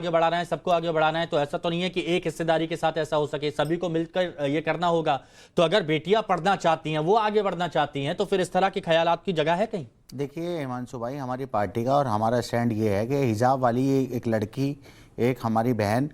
आगे बढ़ाना है, सबको आगे बढ़ाना है, तो ऐसा तो नहीं है कि एक हिस्सेदारी के साथ ऐसा हो सके, सभी को मिलकर ये करना होगा। तो अगर बेटियां पढ़ना चाहती हैं, वो आगे बढ़ना चाहती हैं, तो फिर इस तरह के ख्यालात की जगह है कहीं? देखिए हिमांशु भाई, हमारी पार्टी का और हमारा स्टैंड ये है कि हिजाब वाली एक लड़की, एक हमारी बहन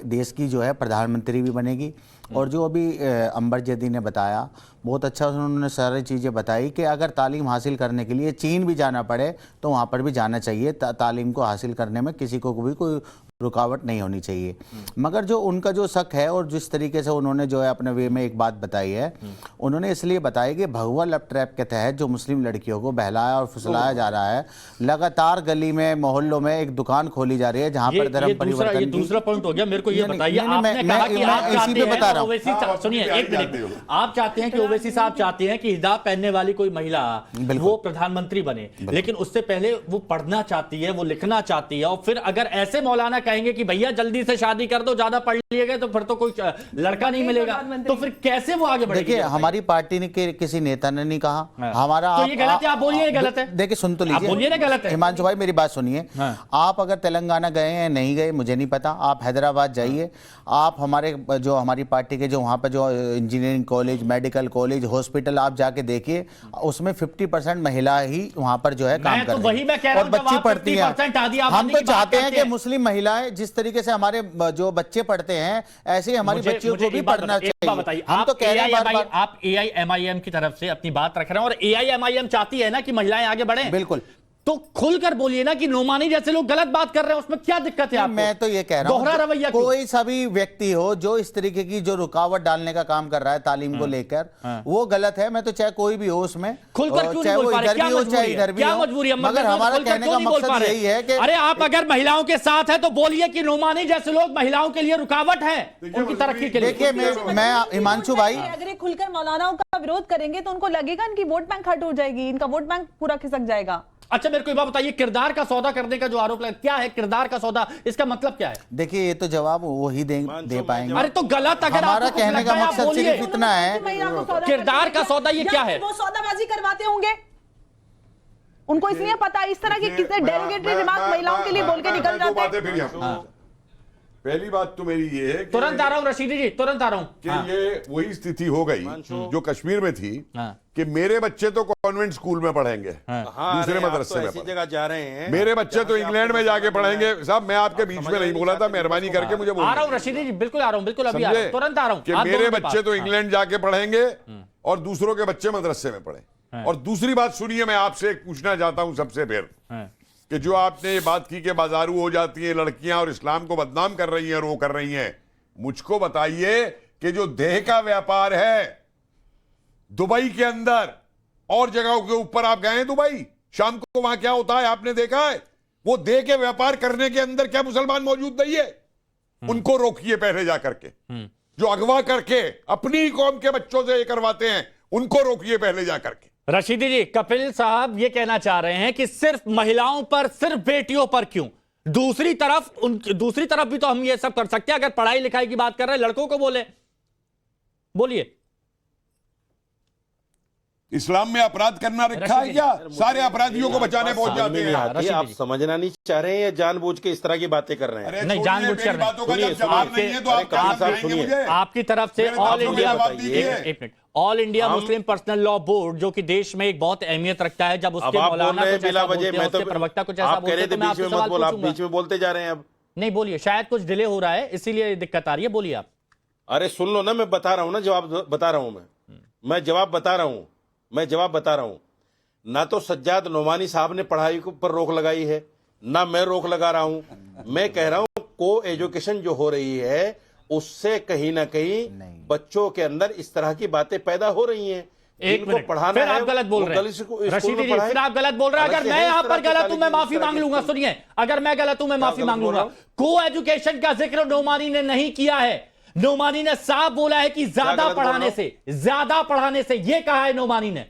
देश की जो है प्रधानमंत्री भी बनेगी। और जो अभी अंबर जैदी ने बताया, बहुत अच्छा उन्होंने सारी चीज़ें बताई कि अगर तालीम हासिल करने के लिए चीन भी जाना पड़े तो वहाँ पर भी जाना चाहिए। तालीम को हासिल करने में किसी को भी कोई रुकावट नहीं होनी चाहिए। मगर जो उनका जो शक है और जिस तरीके से उन्होंने जो है अपने वे में एक बात बताई है, उन्होंने इसलिए बताई कि भगवा लव ट्रैप के तहत जो मुस्लिम लड़कियों को बहलाया और फुसलाया जा रहा है, लगातार गली में मोहल्लों में एक दुकान खोली जा रही है जहां पर धर्म परिवर्तन की। दूसरा पॉइंट हो गया। मेरे को ये बताइए, आपने कहा कि आप चाहते हैं ओवैसी, सुनिए एक मिनट, आप चाहते हैं कि ओवैसी साहब चाहते हैं कि हिजाब पहनने वाली कोई महिला वो प्रधानमंत्री बने, लेकिन उससे पहले वो पढ़ना चाहती है, वो लिखना चाहती है। और फिर अगर ऐसे मौलाना कहेंगे कि भैया जल्दी से शादी कर दो, ज्यादा पढ़ लिए तो फिर तो कोई लड़का नहीं मिलेगा, तो फिर कैसे वो आगे बढ़ेगी? देखिए हमारी पार्टी ने किसी नेता ने नहीं कहा। हमारा तो ये गलत है, आप बोलिए गलत है। देखिए सुन तो लीजिए, बोलिए ना गलत है। हिमांशु भाई मेरी बात सुनिए। आप अगर तेलंगाना गए हैं, नहीं गए मुझे नहीं पता, आप हैदराबाद जाइए, आप हमारी पार्टी के जो वहाँ पर जो engineering college, medical college, hospital आप जाके देखिए, उसमें 50% महिला ही वहाँ पर जो है काम कर रही है और बच्ची पढ़ती है। हम तो चाहते हैं कि मुस्लिम महिलाएं जिस तरीके से हमारे जो बच्चे पढ़ते हैं ऐसे ही हमारी बच्चियों को भी पढ़ना चाहिए। हम तो कह रहे हैं आप AIMIM की तरफ से अपनी बात रख रहे हैं और AIMIM चाहती है ना कि महिलाएं आगे बढ़ें। बिल्कुल, तो खुलकर बोलिए ना कि नोमानी जैसे लोग गलत बात कर रहे हैं, उसमें क्या दिक्कत है आपको? मैं तो ये कह रहा हूं, दोहरा रवैया कोई सभी व्यक्ति हो जो इस तरीके की जो रुकावट डालने का काम कर रहा है तालीम को लेकर, वो गलत है। मैं तो चाहे कोई भी हो उसमें, खुलकर क्यों नहीं बोल पा रहे? क्या मजबूरी है? क्या मजबूरी है? मगर हमारा कहने का मकसद यही है कि अरे आप अगर महिलाओं के साथ है तो बोलिए कि नोमानी जैसे लोग महिलाओं के लिए रुकावट है उनकी तरक्की के लिए। देखिए मैं हिमांशु भाई, अगर खुलकर मौलानाओं का विरोध करेंगे तो उनको लगेगा इनकी वोट बैंक हट हो जाएगी, इनका वोट बैंक पूरा खिसक जाएगा। अच्छा मेरे को एक बात बताइए, किरदार का सौदा करने का जो आरोप लगा, क्या है किरदार का सौदा? इसका मतलब क्या है? देखिए ये तो जवाब वो ही दे पाएंगे। अरे तो गलत, अगर हमारा कहने का मकसद सिर्फ इतना है, किरदार का सौदा ये क्या है? वो सौदाबाजी करवाते होंगे, उनको इसलिए पता इस तरह की किसी डेरोगेटरी रिमार्क महिलाओं के लिए बोल के निकल जाते हैं। पहली बात तो मेरी ये है, तुरंत आ रहा हूं रशीदी जी, तुरंत आ रहा हूं कि ये वही स्थिति हो गई जो कश्मीर में थी कि मेरे बच्चे तो कॉन्वेंट स्कूल में पढ़ेंगे, दूसरे मदरसे में जगह जा रहे हैं, मेरे बच्चे तो इंग्लैंड में जाके पढ़ेंगे। साहब मैं आपके बीच में नहीं बोला था, मेहरबानी करके मुझे आ रहा हूं रशीदी जी, बिल्कुल आ रहा हूं, बिल्कुल अभी आ रहा हूं, तुरंत आ रहा हूं कि मेरे बच्चे तो इंग्लैंड जाके पढ़ेंगे और दूसरों के बच्चे मदरसे में पढ़े। और दूसरी बात सुनिए, मैं आपसे एक पूछना चाहता हूं सबसे फिर कि जो आपने ये बात की कि बाजारू हो जाती हैं लड़कियां और इस्लाम को बदनाम कर रही हैं और वो कर रही हैं, मुझको बताइए कि जो देह का व्यापार है दुबई के अंदर और जगहों के ऊपर, आप गए हैं दुबई, शाम को वहां क्या होता है आपने देखा है? वो देह के व्यापार करने के अंदर क्या मुसलमान मौजूद नहीं है? उनको रोकिए पहले जा करके। जो अगवा करके अपनी कौम के बच्चों से ये करवाते हैं उनको रोकिए पहले जा करके। रशीदी जी, कपिल साहब ये कहना चाह रहे हैं कि सिर्फ महिलाओं पर, सिर्फ बेटियों पर क्यों? दूसरी तरफ भी तो हम ये सब कर सकते हैं। अगर पढ़ाई लिखाई की बात कर रहे हैं, लड़कों को बोलिए। इस्लाम में अपराध करना रखा है क्या? सारे अपराधियों को बचाने पहुंच जाते हैं। आप समझना नहीं चाह रहे हैं या जानबूझ के इस तरह की बातें कर रहे हैं? नहीं, जानबूझ कर रहे हैं। आपकी तरफ से all India Muslim personal law board, जो कि देश में एक बहुत अहमियत रखता है, जब उसके मौलाना कुछ ऐसा बोलते हैं, उसके प्रवक्ता कुछ ऐसा बोलते हैं, तो मैं आपसे सवाल पूछूंगा। आप बीच में बोलते जा रहे हैं। अब नहीं बोलिए, शायद कुछ डिले हो रहा है इसीलिए दिक्कत आ रही है, बोलिए आप। अरे सुन लो ना, मैं बता रहा हूं ना, जवाब बता रहा हूं मैं जवाब बता रहा हूं। ना तो सज्जाद नोमानी साहब ने पढ़ाई पर रोक लगाई है, ना मैं रोक लगा रहा हूं। मैं कह रहा हूं को एजुकेशन जो हो रही है उससे कहीं ना कहीं बच्चों के अंदर इस तरह की बातें पैदा हो रही हैं। एक मिनट, फिर आप गलत बोल रहे हैं रशीदी जी, फिर आप गलत बोल रहे हैं। अगर मैं यहाँ पर गलत हूं मैं माफी मांग लूंगा। सुनिए, अगर मैं गलत हूं मैं माफी मांग लूंगा। को एजुकेशन का जिक्र नोमानी ने नहीं किया है। नोमानी ने साफ बोला है कि ज्यादा पढ़ाने से ये कहा है नोमानी ने।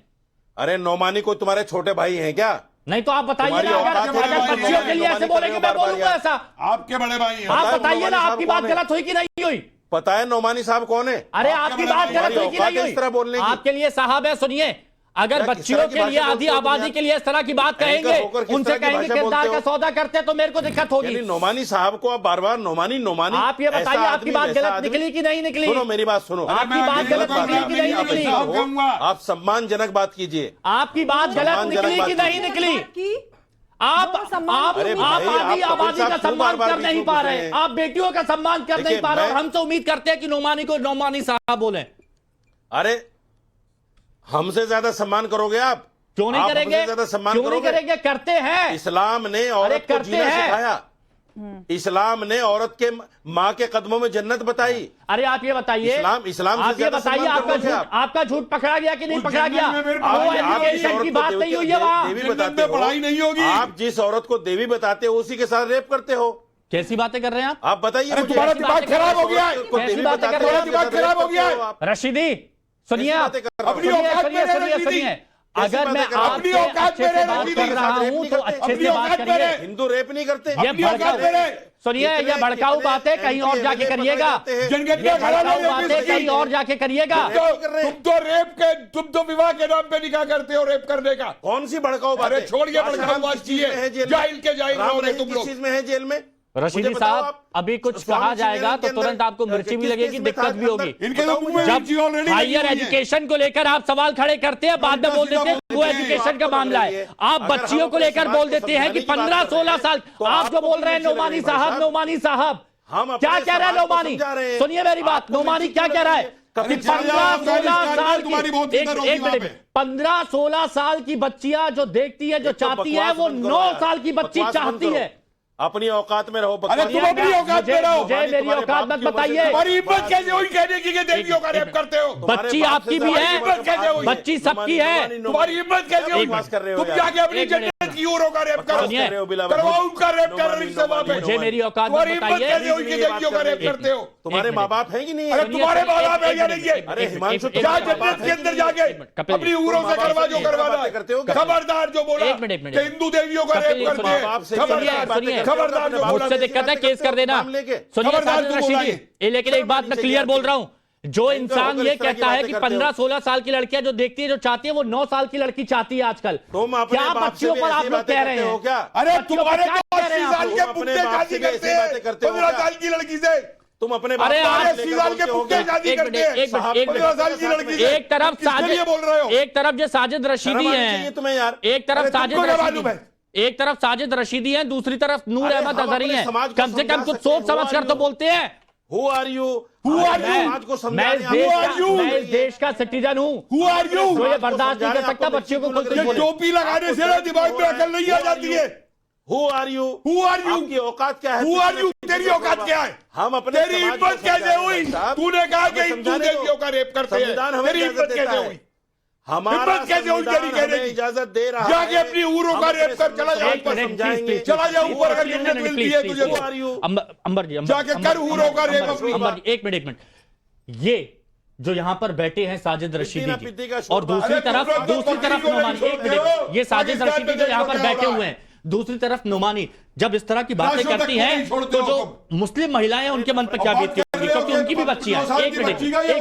अरे नोमानी को तुम्हारे छोटे भाई हैं क्या? नहीं तो आप बताइए ना, अगर बच्चियों के लिए ऐसे बोलेंगे मैं बोलूंगा ऐसा? आपके बड़े भाई हैं। आप बताइए ना, आपकी बात गलत हुई कि नहीं हुई? पता है नोमानी साहब कौन है? अरे आपकी बात गलत हुई कि नहीं हुई? इस तरह बोलने की आपके लिए साहब है, सुनिए, अगर क्या किस बच्चियों तरह की के लिए भाषा आधी बोलते हो तुम आबादी यार? के लिए इस तरह की बात एंकर कहेंगे, होकर किस उनसे तरह की कहेंगे भाषा किरदार बोलते का हो? सौदा करते हैं तो मेरे को दिक्कत होगी। यानी नोमानी साहब को आप बार बार नोमानी नोमानी, आप ये बताइए, ऐसा आपकी आदमी, बात वैसा गलत आदमी। निकली कि नहीं निकली? सुनो मेरी बात सुनो, आपकी बात गलत निकली कि नहीं निकली? आप सम्मानजनक बात कीजिए। आपकी बात गलत सम्मानजनक निकली कि बात नहीं कीजिए। निकली? कि आप अरे भाई, आबादी आप आबादी कपिल का साहब क्यों सम्मान बार-बार कर बीच नहीं में पा घुस रहे रहे हैं, हैं? आप बेटियों का सम्मान कर देखिए, नहीं पा रहे और मैं- हमसे उम्मीद करते हैं कि नोमानी को नोमानी साहब बोले। अरे हमसे ज्यादा सम्मान करोगे आप? क्यों नहीं आप करेंगे? हमसे ज्यादा सम्मान क्यों नहीं करोगे? करेंगे? करते हैं। इस्लाम ने औरत को करते जीना हैं। सिखाया। इस्लाम ने औरत के माँ के कदमों में जन्नत बताई। अरे आप ये बताइए, इस्लाम से आप ये ज्यादा बताइए, सम्मान आपका करोगे झूठ, आप? आपका झूठ पकड़ा गया कि नहीं उस पकड़ा गया? जन्नत में मेरे वो बाप ने आप जिस एजुकेशन औरत की को बात नहीं हुई है वहां। देवी जन्नत बताते में हो, पढ़ाई नहीं होगी। आप जिस औरत को देवी बताते हो उसी के साथ रेप करते हो। कैसी बातें कर रहे हैं आप बताइए अरे मुझे। तुम्हारा ऐसी दिमाग बातें कर खराब रहे हो गया है। को कैसी देवी बातें बताते कर हो, रहे आप हैं? दिमाग खराब हो गया है। करते हो आप। रशीदी सुनिए, कैसी आप बातें कर रहे हो? अपनी औकात सुनिए, में सुनिए, रहने सुनिए, दीजिए। अगर मैं बातें कर रहे हो? अपनी आपसे औकात अच्छे में से रहने बात दीजिए। कर रहा रेप हूं नहीं तो करते। अच्छे अपनी से बात औकात में करिए। रहे। हिंदू रेप नहीं करते। ये अपनी औकात भड़काऊ- में रहे। सुनिए, ये कितने- भड़काऊ कितने बातें कहीं और एमपी जाके एमएलए करिएगा। पकड़े जाते हैं। जनगणना ये करा भड़काऊ लो, बातें कहीं और जाके करिएगा। तुम तो रेप के, तुम तो विवाह के नाम पे निकाह करते हो रेप करने का। कौन सी भड़काऊ बात अरे है? छोड़िए आसाराम भड़काऊ बात किस चीज में है कीजिए। जेल में? जाहिल के जाहिल राम रहोगे रहीम तुम किस लोग। चीज में है जेल में? रशीदी मुझे बताओ साहब, आप। अभी कुछ स्वामी कहा जी जाएगा ने तो इनके तुरंत अंदर आपको मिर्ची भी किस लगेगी, चीज में दिक्कत था भी अंदर? होगी। इनके तो मुंह में जब मिर्ची ऑलरेडी लगी हायर हुई है। एजुकेशन को लेकर आप सवाल खड़े करते हैं, बाद में बोल देते हैं वो एजुकेशन का मामला है। आप बच्चियों को लेकर बोल देते हैं कि 15-16 साल, आप जो बोल रहे हैं नोमानी साहब, नोमानी साहब हम अपने क्या कह रहे हैं? समाज को नोमानी समझा रहे हैं। सुनिए मेरी बात, आपको नोमानी मिर्ची क्या कह रहा है? कभी अरे चल जाओ, 15-16 साल तुम्हारी बहुत की, इज्जत होगी एक वहाँ मिनट, पे। 15-16 साल की बच्चियां जो देखती है, जो एक तो चाहती है, बकवास वो बंद करो 9 यार। साल की बच्ची बकवास बंद चाहती करो। है। अपनी औकात में रहो। अरे बकवास तुम बंद अपनी करो। औकात में रहो। मुझे मेरी तुम्हारे औकात बाप मत की उम्र से बताइए। तुम्हारी हिम्मत कैसे हुई कहने की कि देवियों का रेप करते हो? बच्ची आपकी भी है, बच्ची सबकी है। तुम्हारी हिम्मत कैसे हुई? बकवास कर रहे हो तुम यार। जाके अपनी एक मिनट। जन्नत की औरों का रेप करो। सुनिए, करवाओ उनका रेप टेररिस्ट से वहाँ पे। मुझे मेरी औकात मत तुम्हारी हिम्मत बताइए। कैसे हुई कि देवियों का रेप करते हो? तुम्हारे एक माँ मिनट। बाप है कि नहीं अरे है? तुम्हारे माँ बाप है या नहीं है? अरे हिमांशु, जा जन्नत के अंदर जाके कपिल अपनी उरों से करवा जो करवाना है। करते हो क्या? खबरदार जो बोला एक मिनट, कि हिंदू देवियों का कपिल, रेप करते सुनिए, हैं। से खबरदार, सुनिए, खबरदार जो बोला। मुझसे दिक्कत है, केस कर देना। नाम लेके। सुनिए खबरदार साजिद तुम रशीदी, बोलाए। लेकिन एक बात मैं क्लियर बोल रहा हूं, जो इंसान ये कहता है कि 15-16 साल की लड़कियां जो देखती है, जो चाहती है, वो 9 साल की लड़की चाहती है आजकल। तुम अपने क्या बाप से बच्चियों भी पर ऐसी आप लोग बातें कह रहे करते हो हैं? क्या? अरे बच्चियों तुम्हारे पर क्या तो कह रहे 80 हैं आप साल लोग? के तुम अपने बुड्ढे बाप शादी से भी ऐसी करते हैं बातें करते हो 15 क्या? साल की लड़की से। तुम अपने अरे बाप से आप लेकर 80 साल के बोलते हो बुड्ढे क्या? शादी एक करते मिनट, हैं एक मिनट, एक 15 मिनट। साल की लड़की से। एक तरफ किसके लिए बोल रहे हो? एक तरफ जो साजिद शर्म रशीदी आनी चाहिए हैं, तुम्हें यार। एक तरफ अरे साजिद तुमको क्या मालूम रशीदी, है? एक तरफ साजिद रशीदी हैं, दूसरी तरफ नूर अरे अहमद हम अजहरी अपने हैं। समाज को कम से कम समझा कुछ सकते सोच हैं। समझ कर तो बोलते हैं। Who are you? Who are you? समाज को मैं समझाने इस देश Who are का, you? मैं इस देश का सिटीजन हूँ, Who are you? जो ये समाज को बर्दाश्त नहीं कर समझाने सकता आपको बच्चियों को मिर्ची कोई क्यों कुछ लग बोले। रही है? टोपी लगाने से ना दिमाग में अकल नहीं आ जाती है। Who are you? Who are you? आपकी औकात क्या है? Who are you? तेरी औकात क्या है? हम अपने तेरी समाज को हिम्मत कैसे समझा रहे हुई? हैं साहब। तूने कहा कि हमें हिंदू समझाने दो। देवियों का रेप करते हैं। संविधान हमें तेरी इजाजत हिम्मत देता कैसे है। हुई? हमारा हिम्मत कैसे हुई तेरी संविधान कहने हमें की? इजाजत दे रहा है। जाके अपनी उरों का हम रेप अपने कर चला जा समाज ऊपर। को समझाएंगे। चला जा ऊपर अगर नहीं, जन्नत नहीं, मिलती प्लीज, है प्लीज, तुझे Who तो। are you? अंबर जी, जाके कर उरों का रेप अपनी। अंबर जी, एक मिनट, ये जो यहाँ पर बैठे हैं साजिद रशीदी पिद्दी जी, का और शोर दूसरी अरे तरफ तुम लोग दूसरी तरफ बकरी को नहीं नोमानी, एक छोड़ते मिनट, हो। ये साजिद पाकिस्तान रशीदी में जो यहाँ पर देखो क्या बैठे हो रहा हुए हैं, दूसरी तरफ नोमानी, जब इस तरह की बातें लाशों तक करती को हैं नहीं छोड़ते तो हो जो तुम। मुस्लिम महिलाएं हैं उनके मन पर क्या अब बात बीतती कर होगी, रहे हो क्योंकि कि उनकी भी बच्चियां 9 साल हैं। एक की मिनट, बच्ची का ये